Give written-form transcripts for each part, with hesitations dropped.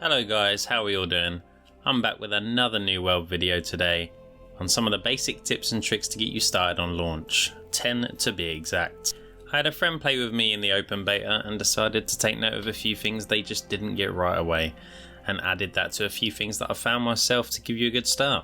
Hello guys, how are you all doing? I'm back with another New World video today on some of the basic tips and tricks to get you started on launch, 10 to be exact. I had a friend play with me in the open beta and decided to take note of a few things they just didn't get right away, and added that to a few things that I found myself to give you a good start.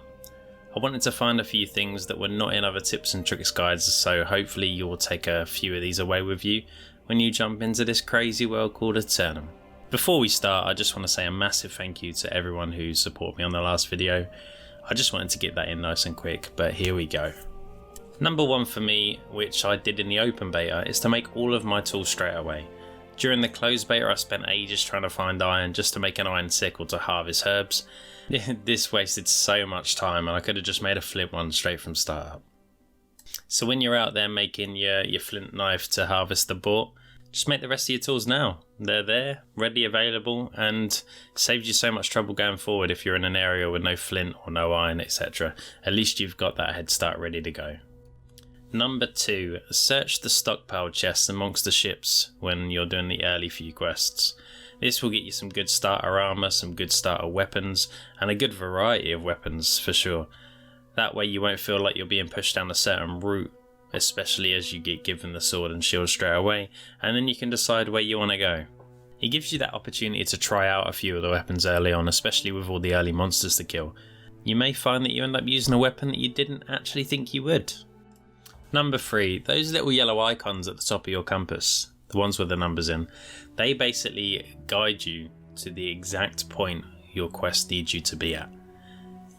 I wanted to find a few things that were not in other tips and tricks guides, so hopefully you will take a few of these away with you when you jump into this crazy world called Eternum. Before we start, I just want to say a massive thank you to everyone who supported me on the last video. I just wanted to get that in nice and quick, but here we go. Number one for me, which I did in the open beta, is to make all of my tools straight away. During the closed beta I spent ages trying to find iron just to make an iron sickle to harvest herbs. This wasted so much time and I could have just made a flint one straight from startup. So when you're out there making your flint knife to harvest the boar, just make the rest of your tools now. They're there, ready, available, and saves you so much trouble going forward if you're in an area with no flint or no iron, etc. At least you've got that head start ready to go. Number 2, search the stockpile chests amongst the ships when you're doing the early few quests. This will get you some good starter armor, some good starter weapons, and a good variety of weapons for sure. That way you won't feel like you're being pushed down a certain route, especially as you get given the sword and shield straight away, and then you can decide where you want to go. It gives you that opportunity to try out a few of the weapons early on, especially with all the early monsters to kill. You may find that you end up using a weapon that you didn't actually think you would. Number 3, those little yellow icons at the top of your compass, the ones with the numbers in, they basically guide you to the exact point your quest needs you to be at.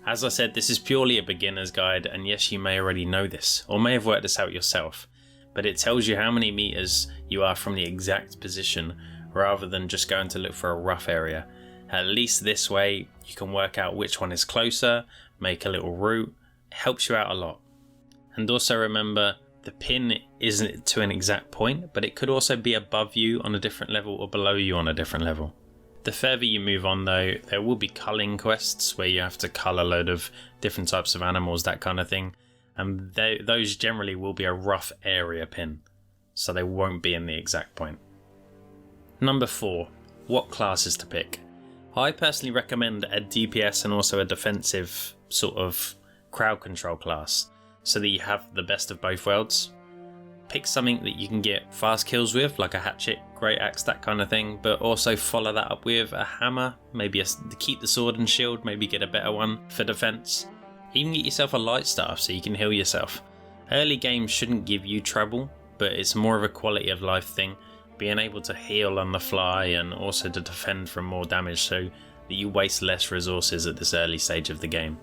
As I said, this is purely a beginner's guide, and yes, you may already know this, or may have worked this out yourself, but it tells you how many meters you are from the exact position, rather than just going to look for a rough area. At least this way, you can work out which one is closer, make a little route. It helps you out a lot. And also remember, the pin isn't to an exact point, but it could also be above you on a different level or below you on a different level. The further you move on though, there will be culling quests where you have to cull a load of different types of animals, that kind of thing. And those generally will be a rough area pin, so they won't be in the exact point. Number 4, what classes to pick? I personally recommend a DPS and also a defensive sort of crowd control class, so that you have the best of both worlds. Pick something that you can get fast kills with, like a hatchet, great axe, that kind of thing, but also follow that up with a hammer, maybe to keep the sword and shield, maybe get a better one for defense. Even get yourself a light staff so you can heal yourself. Early games shouldn't give you trouble, but it's more of a quality of life thing, being able to heal on the fly and also to defend from more damage so that you waste less resources at this early stage of the game.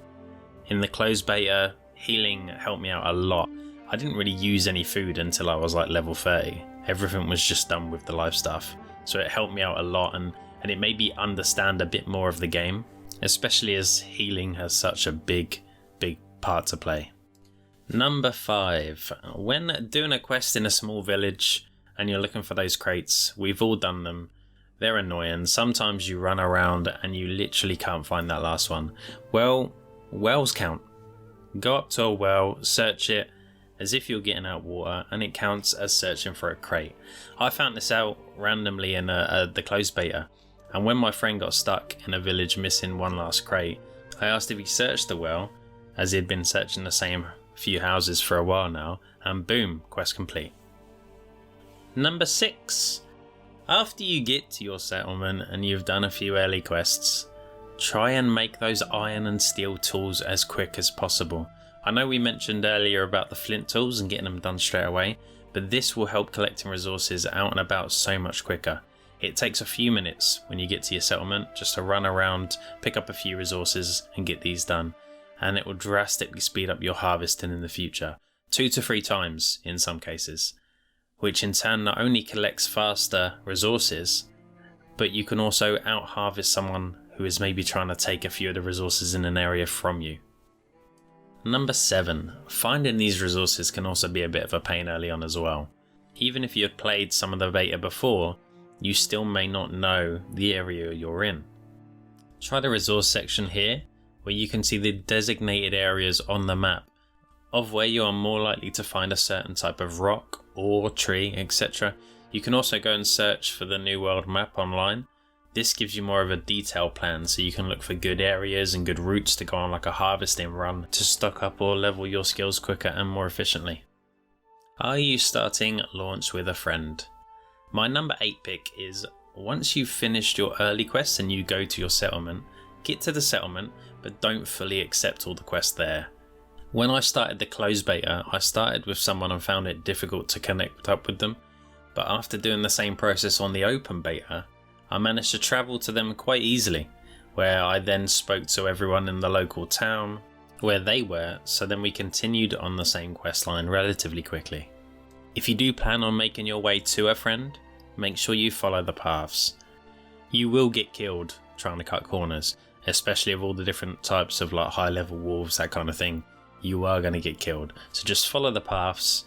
In the closed beta, healing helped me out a lot. I didn't really use any food until I was like level 30. Everything was just done with the life stuff. So it helped me out a lot and it made me understand a bit more of the game, especially as healing has such a big part to play. Number 5, when doing a quest in a small village and you're looking for those crates, we've all done them. They're annoying. Sometimes you run around and you literally can't find that last one. Well, wells count. Go up to a well, search it as if you're getting out water, and it counts as searching for a crate. I found this out randomly in the closed beta, and when my friend got stuck in a village missing one last crate, I asked if he searched the well, as he had been searching the same few houses for a while now, and boom, quest complete. Number 6. After you get to your settlement and you've done a few early quests, try and make those iron and steel tools as quick as possible. I know we mentioned earlier about the flint tools and getting them done straight away, but this will help collecting resources out and about so much quicker. It takes a few minutes when you get to your settlement just to run around, pick up a few resources and get these done, and it will drastically speed up your harvesting in the future, 2 to 3 times in some cases, which in turn not only collects faster resources, but you can also out harvest someone who is maybe trying to take a few of the resources in an area from you. Number 7, finding these resources can also be a bit of a pain early on as well. Even if you had played some of the beta before, you still may not know the area you're in. Try the resource section here, where you can see the designated areas on the map of where you are more likely to find a certain type of rock or tree, etc. You can also go and search for the New World map online. This gives you more of a detailed plan, so you can look for good areas and good routes to go on like a harvesting run to stock up or level your skills quicker and more efficiently. Are you starting launch with a friend? My number 8 pick is, once you've finished your early quests and you go to your settlement, get to the settlement but don't fully accept all the quests there. When I started the closed beta, I started with someone and found it difficult to connect up with them, but after doing the same process on the open beta, I managed to travel to them quite easily, where I then spoke to everyone in the local town where they were, so then we continued on the same quest line relatively quickly. If you do plan on making your way to a friend, make sure you follow the paths. You will get killed trying to cut corners, especially of all the different types of like high level wolves, that kind of thing. You are going to get killed, so just follow the paths,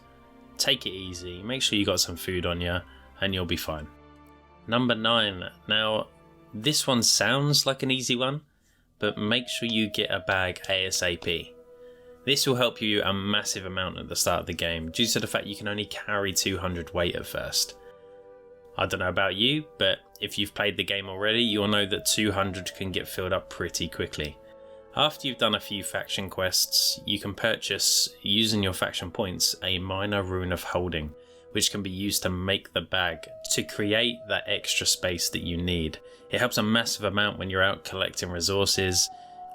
take it easy, make sure you got some food on you, and you'll be fine. Number 9. Now, this one sounds like an easy one, but make sure you get a bag ASAP. This will help you a massive amount at the start of the game, due to the fact you can only carry 200 weight at first. I don't know about you, but if you've played the game already, you'll know that 200 can get filled up pretty quickly. After you've done a few faction quests, you can purchase, using your faction points, a minor rune of holding, which can be used to make the bag to create that extra space that you need. It helps a massive amount when you're out collecting resources,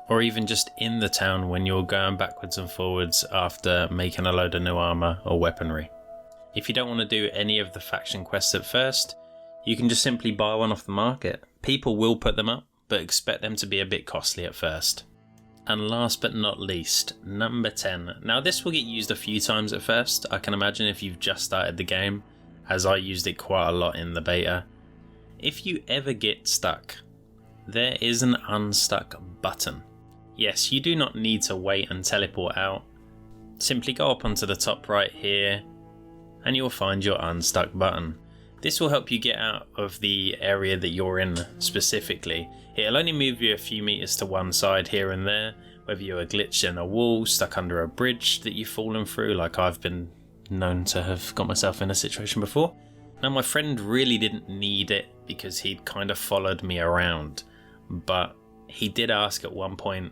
or even just in the town when you're going backwards and forwards after making a load of new armor or weaponry. If you don't want to do any of the faction quests at first, you can just simply buy one off the market. People will put them up, but expect them to be a bit costly at first. And last but not least, number 10. Now this will get used a few times at first, I can imagine, if you've just started the game, as I used it quite a lot in the beta. If you ever get stuck, there is an unstuck button. Yes, you do not need to wait and teleport out. Simply go up onto the top right here and you'll find your unstuck button. This will help you get out of the area that you're in specifically. It'll only move you a few meters to one side here and there, whether you're glitched in a wall, stuck under a bridge that you've fallen through, like I've been known to have got myself in a situation before. Now my friend really didn't need it because he'd kind of followed me around, but he did ask at one point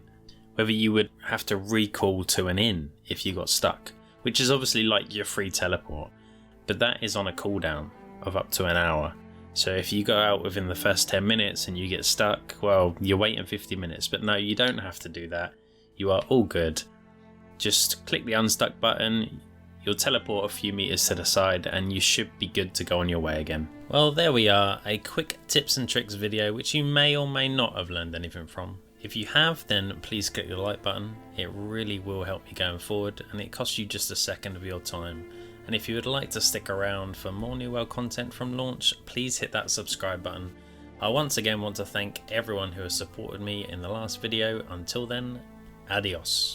whether you would have to recall to an inn if you got stuck, which is obviously like your free teleport, but that is on a cooldown of up to an hour. So if you go out within the first 10 minutes and you get stuck, well, you're waiting 50 minutes, but no, you don't have to do that. You are all good. Just click the unstuck button, you'll teleport a few meters to the side and you should be good to go on your way again. Well, there we are, a quick tips and tricks video which you may or may not have learned anything from. If you have, then please click the like button. It really will help me going forward and it costs you just a second of your time. And if you would like to stick around for more New World content from launch, please hit that subscribe button. I once again want to thank everyone who has supported me in the last video. Until then, adios.